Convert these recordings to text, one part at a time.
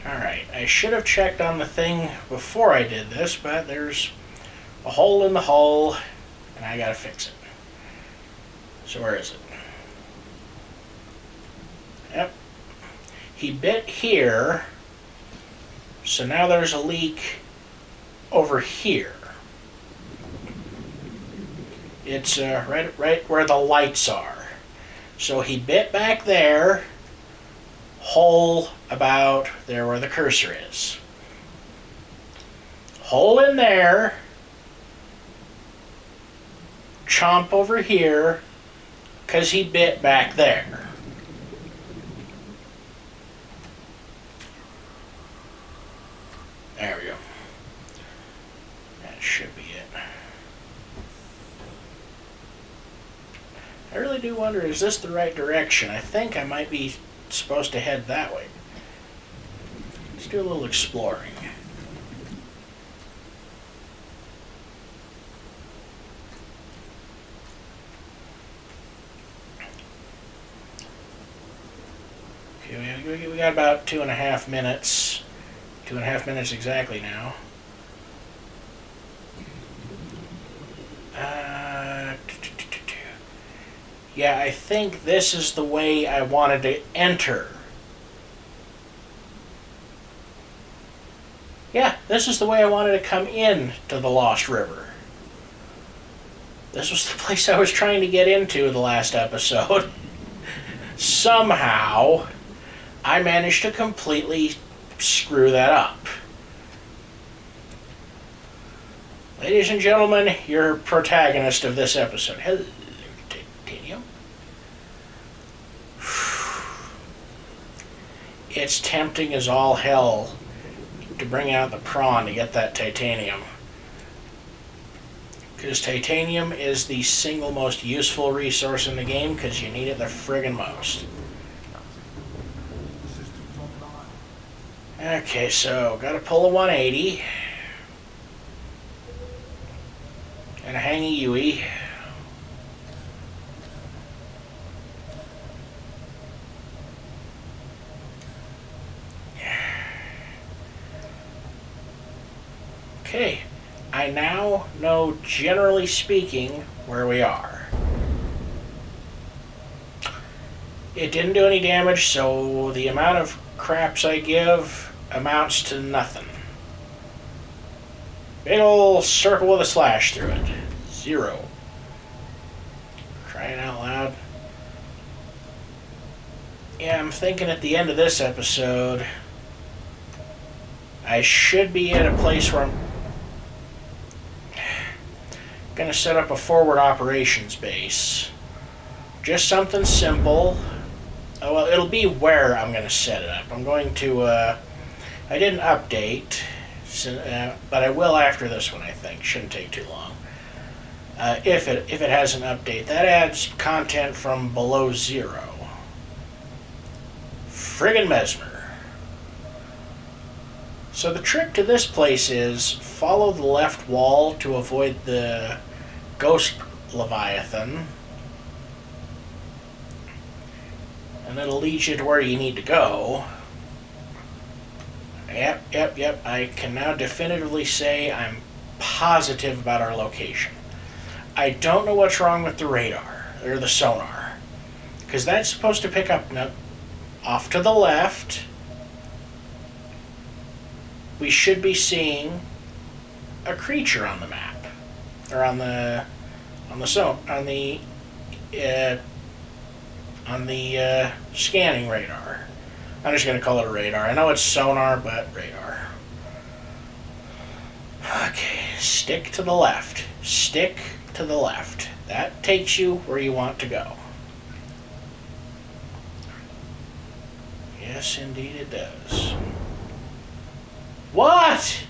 Alright, I should have checked on the thing before I did this, but there's a hole in the hull, and I gotta fix it. So where is it? Yep. He bit here, so now there's a leak over here. It's right where the lights are. So he bit back there, hole about there where the cursor is. Hole in there, chomp over here, because he bit back there. There we go. That should be it. I really do wonder, is this the right direction? I think I might be supposed to head that way. Let's do a little exploring. Okay, we got about 2.5 minutes. 2.5 minutes exactly now. Yeah, I think this is the way I wanted to enter. Yeah, this is the way I wanted to come in to the Lost River. This was the place I was trying to get into in the last episode. Somehow, I managed to completely screw that up. Ladies and gentlemen, your protagonist of this episode. Hello, Titanium. It's tempting as all hell to bring out the prawn to get that titanium. Because titanium is the single most useful resource in the game because you need it the friggin' most. Okay, so gotta pull a 180. And a hangy Yui. Okay, I now know, generally speaking, where we are. It didn't do any damage, so the amount of craps I give amounts to nothing. Big ol' circle with a slash through it. 0. Crying out loud. Yeah, I'm thinking at the end of this episode, I should be at a place where I'm going to set up a forward operations base. Just something simple. Oh, well, it'll be where I'm going to set it up. I'm going to, I didn't update, but I will after this one, I think. Shouldn't take too long. If it has an update. That adds content from below 0. Friggin' Mesmer. So the trick to this place is follow the left wall to avoid the ghost Leviathan. And it'll lead you to where you need to go. Yep. I can now definitively say I'm positive about our location. I don't know what's wrong with the radar, or the sonar. Because that's supposed to pick up off to the left. We should be seeing a creature on the map. Or on the scanning radar. I'm just going to call it a radar. I know it's sonar, but radar. Okay, stick to the left. Stick to the left. That takes you where you want to go. Yes, indeed it does. What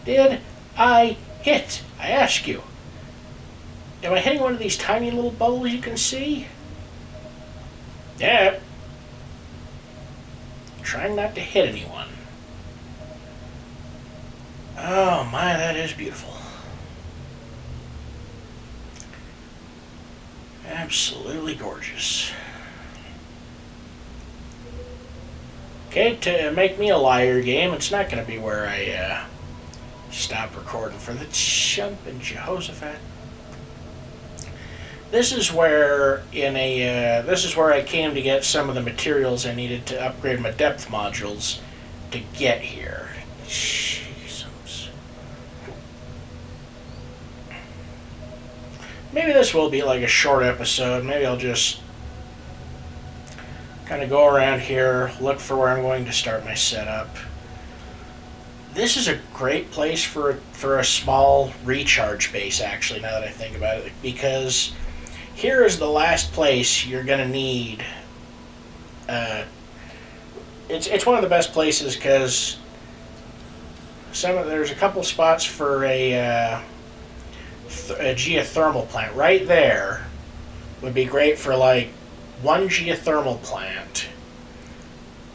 did I hit? I ask you. Am I hitting one of these tiny little bubbles you can see? Yeah. Trying not to hit anyone. Oh my, that is beautiful. Absolutely gorgeous. Okay, to make me a liar game, it's not going to be where I stop recording for the jumping Jehoshaphat. This is where this is where I came to get some of the materials I needed to upgrade my depth modules to get here. Jesus. Maybe this will be like a short episode. Maybe I'll just kind of go around here, look for where I'm going to start my setup. This is a great place for a small recharge base, actually, now that I think about it, because here is the last place you're going to need. It's one of the best places because there's a couple spots for a geothermal plant. Right there would be great for like one geothermal plant,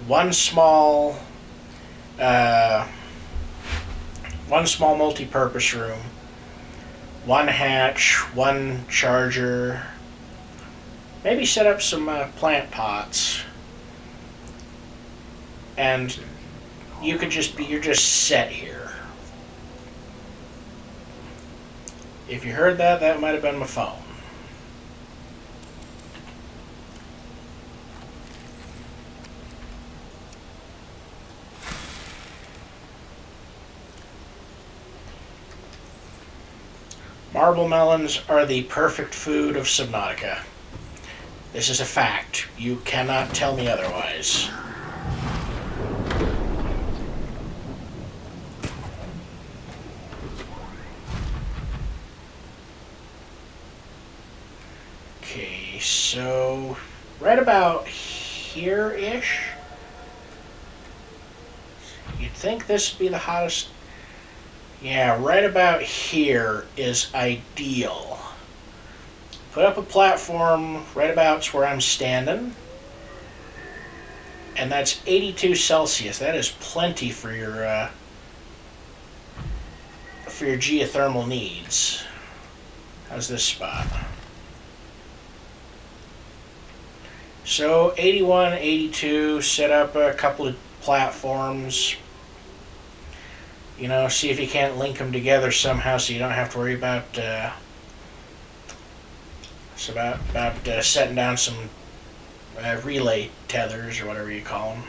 one small multi-purpose room, one hatch, one charger. Maybe set up some plant pots, and you're just set here. If you heard that, that might have been my phone. Marble melons are the perfect food of Subnautica. This is a fact. You cannot tell me otherwise. Okay, so right about here-ish. You'd think this would be the hottest. Yeah, right about here is ideal. Put up a platform right about where I'm standing. And that's 82 Celsius. That is plenty for your geothermal needs. How's this spot? So 81, 82, set up a couple of platforms. You know, see if you can't link them together somehow, so you don't have to worry about setting down some relay tethers or whatever you call them.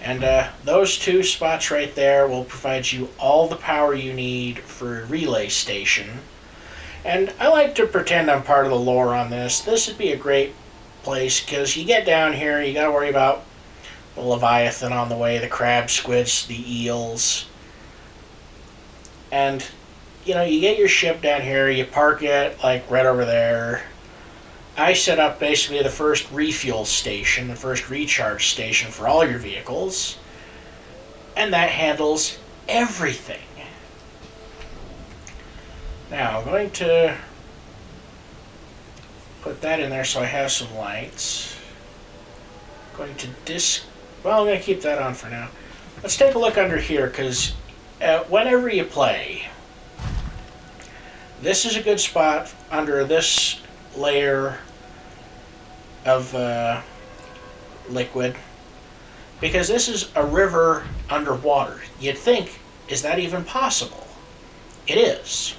And those two spots right there will provide you all the power you need for a relay station. And I like to pretend I'm part of the lore on this. This would be a great place because you get down here, you got to worry about the Leviathan on the way, the crab squids, the eels. And, you know, you get your ship down here, you park it, like, right over there. I set up basically the first refuel station, the first recharge station for all your vehicles. And that handles everything. Now, I'm going to put that in there so I have some lights. I'm going to well, I'm going to keep that on for now. Let's take a look under here, because whenever you play, this is a good spot under this layer of liquid, because this is a river underwater. You'd think, is that even possible? It is.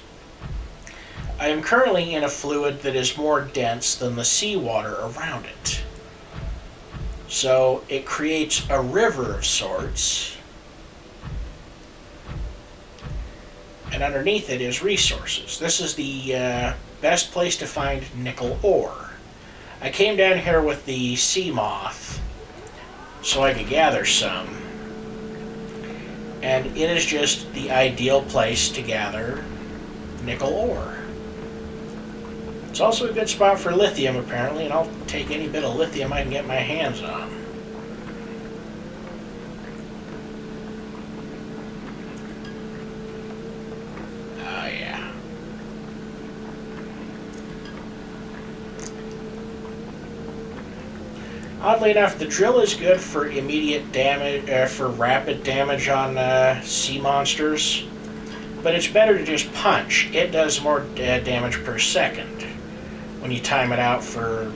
I am currently in a fluid that is more dense than the seawater around it. So it creates a river of sorts, and underneath it is resources. This is the best place to find nickel ore. I came down here with the sea moth so I could gather some, and it is just the ideal place to gather nickel ore. It's also a good spot for lithium, apparently, and I'll take any bit of lithium I can get my hands on. Oh, yeah. Oddly enough, the drill is good for immediate damage, for rapid damage on sea monsters, but it's better to just punch. It does more damage per second when you time it out for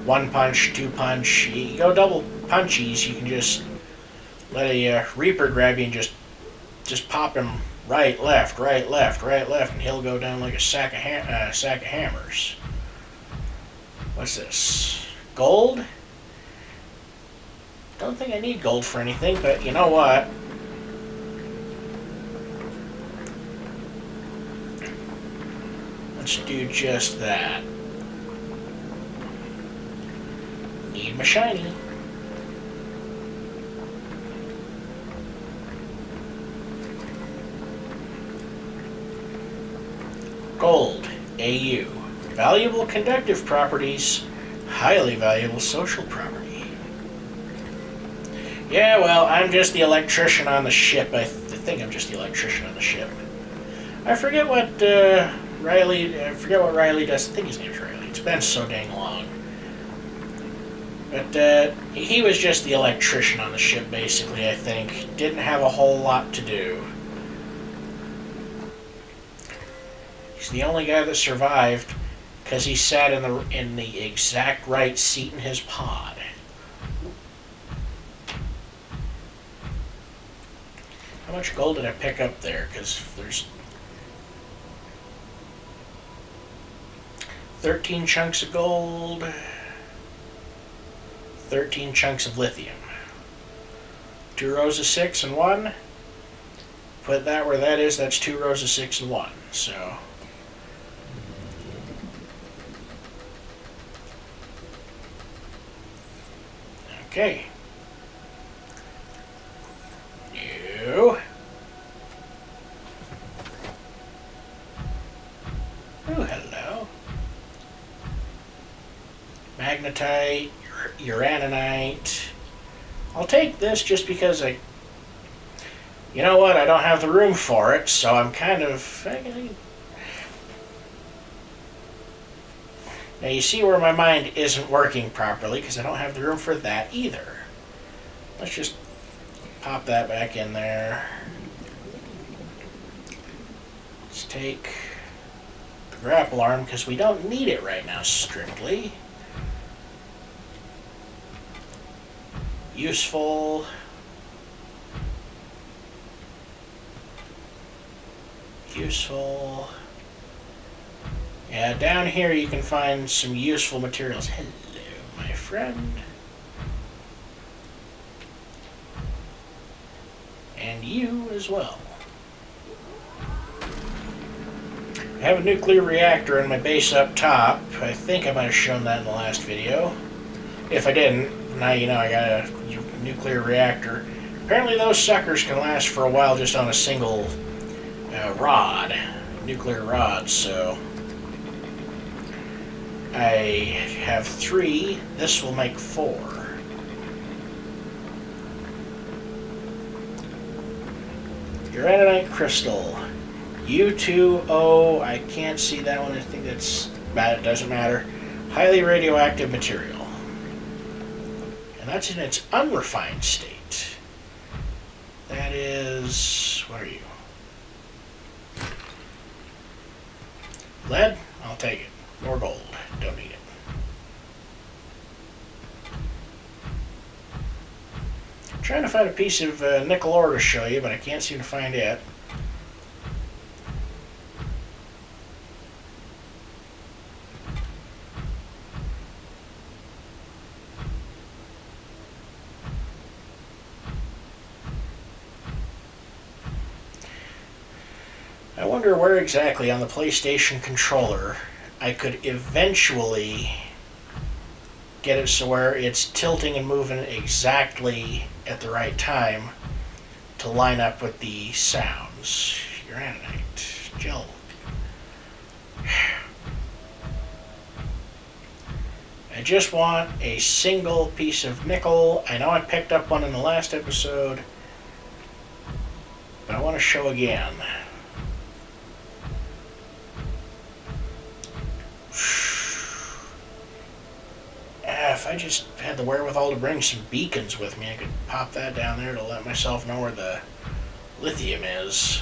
one punch, two punch. You go double punchies, you can just let a Reaper grab you and just pop him right, left, right, left, right, left, and he'll go down like a sack of hammers. What's this? Gold? Don't think I need gold for anything, but you know what? Let's do just that. Need my shiny. Gold, AU. Valuable conductive properties, highly valuable social property. Yeah, well, I'm just the electrician on the ship. I think I'm just the electrician on the ship. I forget what Riley does. I think his name's Riley. It's been so dang long. But he was just the electrician on the ship, basically, I think. Didn't have a whole lot to do. He's the only guy that survived because he sat in the exact right seat in his pod. How much gold did I pick up there? Because there's 13 chunks of gold, 13 chunks of lithium. 2 rows of 6 and 1. Put that where that is, that's 2 rows of 6 and 1. So okay. New. Oh, hello. Magnetite, uraninite. I'll take this just because you know what, I don't have the room for it, so I'm kind of... Now you see where my mind isn't working properly because I don't have the room for that either. Let's just pop that back in there. Let's take the grapple arm because we don't need it right now strictly. Useful. Useful. Yeah, down here you can find some useful materials. Hello, my friend. And you as well. I have a nuclear reactor in my base up top. I think I might have shown that in the last video. If I didn't, now you know I got a nuclear reactor. Apparently those suckers can last for a while just on a single nuclear rod, so I have 3. This will make 4. Uraninite crystal. U2O, I can't see that one. I think that's bad. It doesn't matter. Highly radioactive material. And that's in its unrefined state. That is... what are you? Lead? I'll take it. More gold. Don't need it. I'm trying to find a piece of nickel ore to show you, but I can't seem to find it. I wonder where exactly on the PlayStation controller I could eventually get it so where it's tilting and moving exactly at the right time to line up with the sounds. Uraninite, gel. I just want a single piece of nickel. I know I picked up one in the last episode, but I want to show again. If I just had the wherewithal to bring some beacons with me, I could pop that down there to let myself know where the lithium is.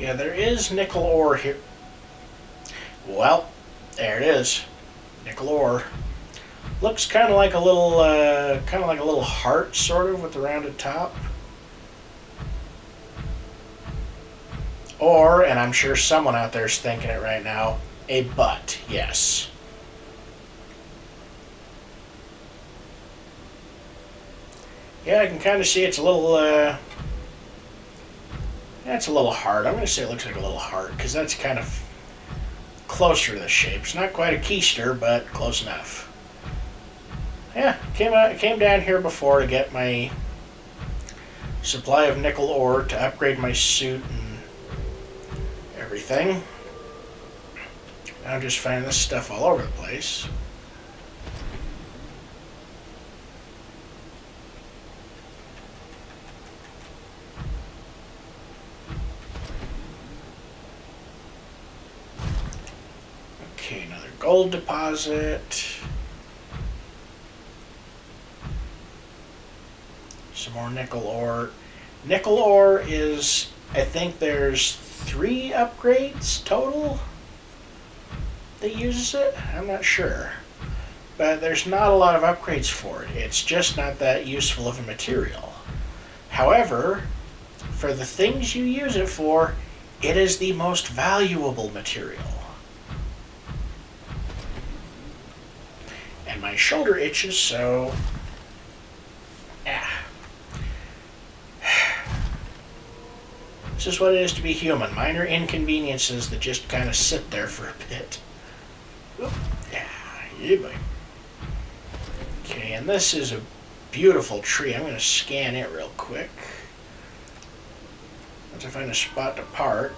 Yeah, there is nickel ore here. Well, there it is. Nickel ore. Looks kind of like a little heart, sort of, with the rounded top. Or, and I'm sure someone out there is thinking it right now, a butt. Yes. Yeah, I can kind of see it's a little. That's a little hard. I'm going to say it looks like a little heart because that's kind of closer to the shape. It's not quite a keister, but close enough. Yeah, came down here before to get my supply of nickel ore to upgrade my suit and everything. Now I'm just finding this stuff all over the place. Okay, another gold deposit. Some more nickel ore. Nickel ore is, I think there's 3 upgrades total that uses it. I'm not sure. But there's not a lot of upgrades for it. It's just not that useful of a material. However, for the things you use it for, it is the most valuable material. And my shoulder itches, so... This is what it is to be human. Minor inconveniences that just kind of sit there for a bit. Oop. Yeah, boy. Okay, and this is a beautiful tree. I'm going to scan it real quick. Once I find a spot to park.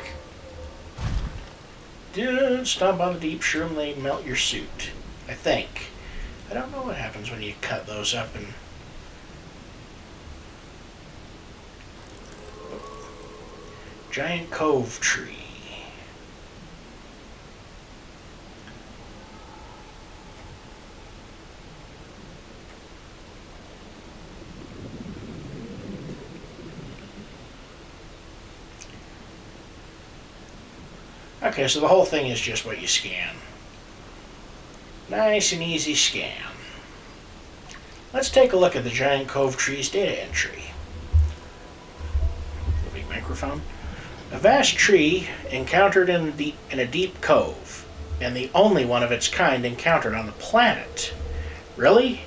Don't stomp on the deep shroom, they melt your suit. I think. I don't know what happens when you cut those up and... Giant cove tree. Okay, so the whole thing is just what you scan. Nice and easy scan. Let's take a look at the Giant Cove Tree's data entry. The big microphone. A vast tree encountered in a deep cove, and the only one of its kind encountered on the planet. Really?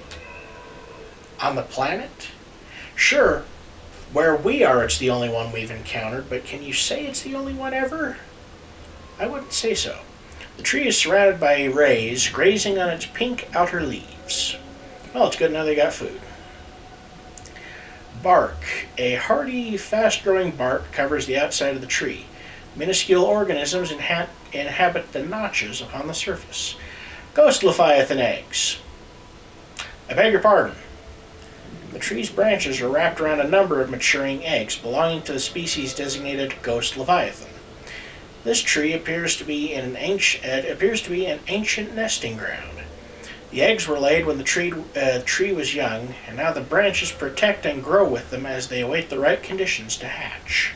On the planet? Sure, where we are it's the only one we've encountered, but can you say it's the only one ever? I wouldn't say so. The tree is surrounded by rays grazing on its pink outer leaves. Well, it's good to know they got food. Bark. A hardy, fast-growing bark covers the outside of the tree. Minuscule organisms inhabit the notches upon the surface. Ghost Leviathan eggs. I beg your pardon. The tree's branches are wrapped around a number of maturing eggs belonging to the species designated Ghost Leviathan. This tree appears to be an ancient nesting ground. The eggs were laid when the tree was young, and now the branches protect and grow with them as they await the right conditions to hatch.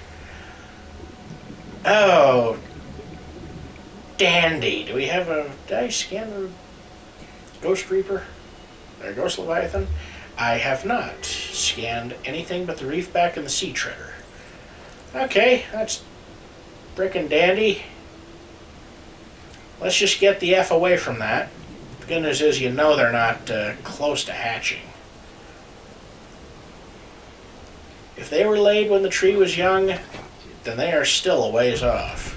Oh, dandy. Did I scan the Ghost Reaper? Or Ghost Leviathan? I have not scanned anything but the reef back and the sea treader. Okay, that's frickin' dandy. Let's just get the F away from that. The good news is you know they're not close to hatching. If they were laid when the tree was young, then they are still a ways off.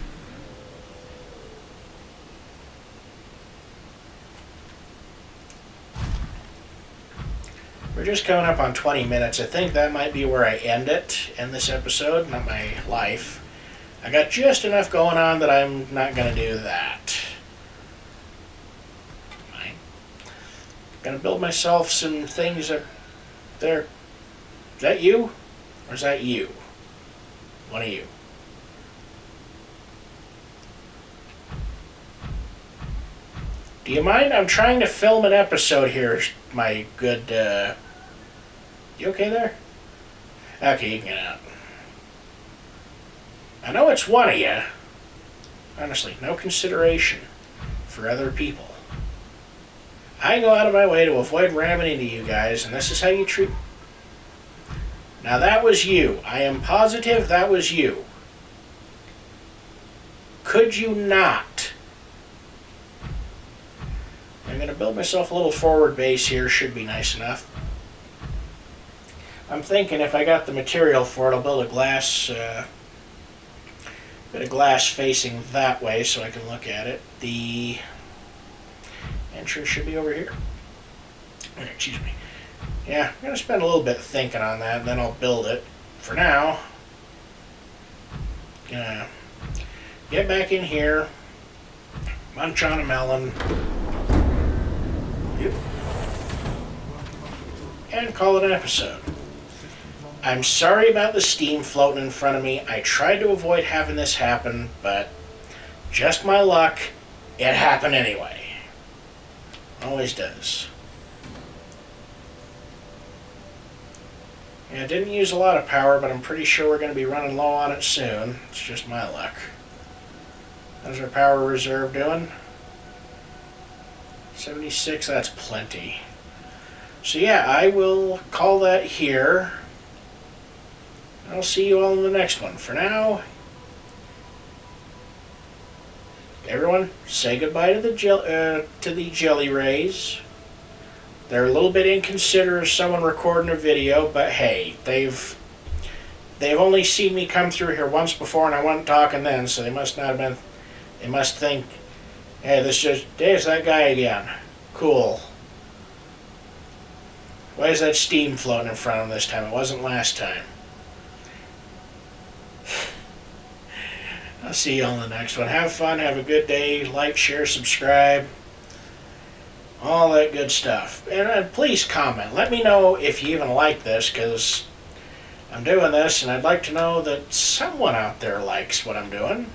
We're just coming up on 20 minutes. I think that might be where I end this episode, not my life. I got just enough going on that I'm not going to do that. I'm going to build myself some things up there. Is that you? Or is that you? One of you. Do you mind? I'm trying to film an episode here, my good, You okay there? Okay, you can get out. I know it's one of you. Honestly, no consideration for other people. I go out of my way to avoid ramming into you guys, and this is how you treat... Now that was you. I am positive that was you. Could you not? I'm going to build myself a little forward base here. Should be nice enough. I'm thinking if I got the material for it, I'll build a glass... bit of glass facing that way so I can look at it. The entrance should be over here. Excuse me. Yeah, I'm going to spend a little bit thinking on that, and then I'll build it. For now, gonna get back in here, munch on a melon, and call it an episode. I'm sorry about the steam floating in front of me. I tried to avoid having this happen, but just my luck, it happened anyway. Always does. Yeah, it didn't use a lot of power, but I'm pretty sure we're going to be running low on it soon. It's just my luck. How's our power reserve doing? 76, that's plenty. So yeah, I will call that here. I'll see you all in the next one. For now, everyone, say goodbye to the jelly rays. They're a little bit inconsiderate of someone recording a video, but hey, they've only seen me come through here once before, and I wasn't talking then, so they must not have been. They must think, hey, there's that guy again. Cool. Why is that steam floating in front of him this time? It wasn't last time. I'll see you on the next one. Have fun. Have a good day. Like, share, subscribe. All that good stuff. And please comment. Let me know if you even like this, because I'm doing this, and I'd like to know that someone out there likes what I'm doing.